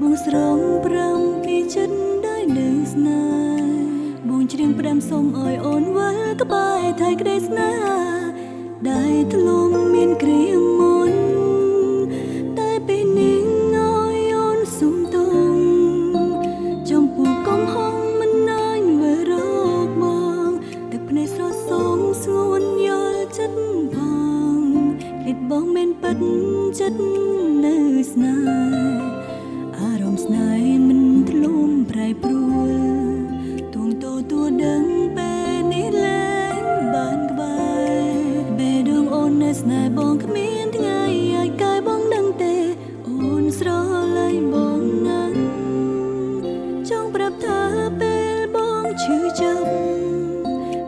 បងស្រងប្រាំពីចិត្តដោយនៅស្នេហ៍បងច្រៀងប្រាំសុំឲ្យអូនវិលក្បែរថៃក្តីស្នេហាដែលធ្លុំមានគ្រាមុនតែពេលនេះឲ្យអូនសុំទងចំពោះកំហុសមិនណាញ់វិលរកបងទឹកភ្នែកស្រស់សងស្ងួនយល់ចិត្តផងគិតបងមិនពិតចិត្តនៅស្នេហ៍អារម្មណ៍ស្នេហ៍មិនធ្លុំប្រែប្រួលទួងតួទួដឹងពេលនេះលែងបានក្បែរបេះដូងអូននៅស្នេហ៍បងគ្មានថ្ងៃឲ្យកាយបងដឹងទេអូនស្រឡាញ់បងណាស់ចង់ប្រាប់ថាពេលបងឈឺចាប់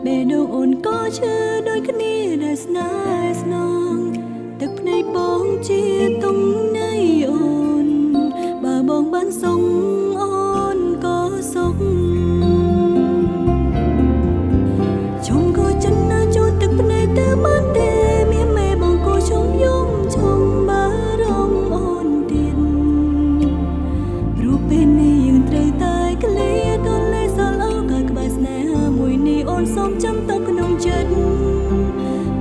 បេះដូងអូនក៏ឈឺដូចគ្នាដែលស្នេហ៍ស្នងទឹកភ្នែកបងជាទុំនៃអូនបើបងបានសុំអូនក៏សុខជុំក៏ចិនណាជួទឹកភ្នែកទៅបានទេមានមេបងក៏ជុំយំជុំបារម្ភអូនទៀតព្រោះពេលនេះយើងត្រូវតែក្លៀតូនលេសល់អោក៏ក្បែរស្នេហាមួយនេះអូនសូមចាំទុកក្នុងចិត្ត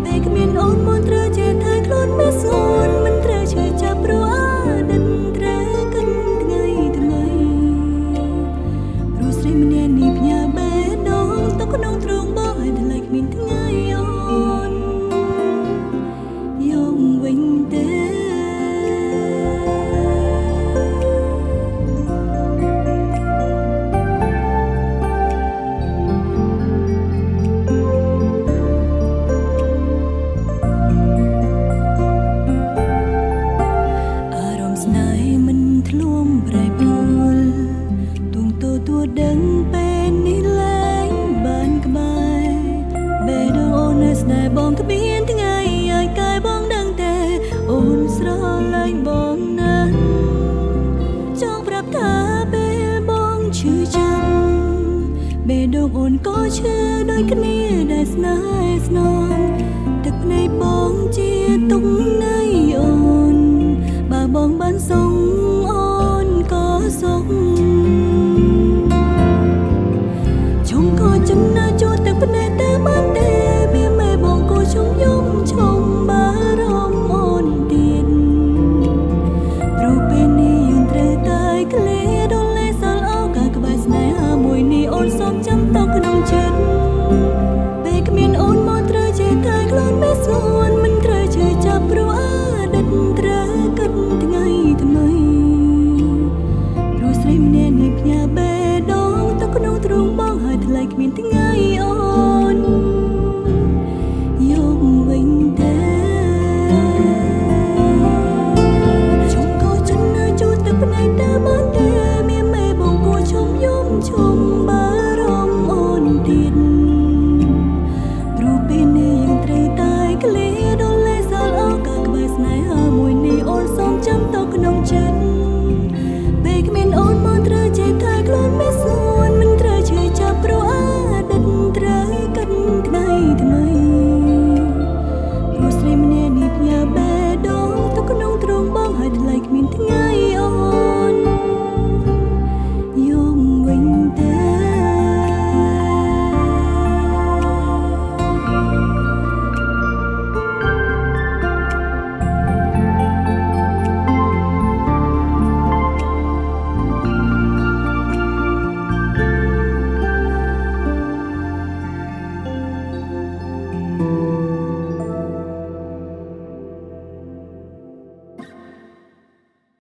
ពេលគ្មានអូនមកត្រូវជាថើខ្លួនមិនស្ងួនមិនត្រូវឈឺចាប់ព្រោះអាដិតត្រូវកិនថ្ងៃថ្ងៃព្រោះស្រីម្នាក់នេះផ្ញើបេះដូងទុកក្នុងទ្រូងបងឲ្យថ្លៃគ្មានថ្ងៃអូនយកវិញទេដឹងពេលនេះលែងបានក្បែរបេះដូងអូននៅស្នេហ៍បងគ្មានថ្ងៃឲ្យកាយបងដឹងទេអូនស្រឡាញ់បងណាស់ចង់ប្រាប់ថាពេលបងឈឺចាំបេះដូងអូនក៏ឈឺដូចគ្នាដែលស្នេហ៍ស្នង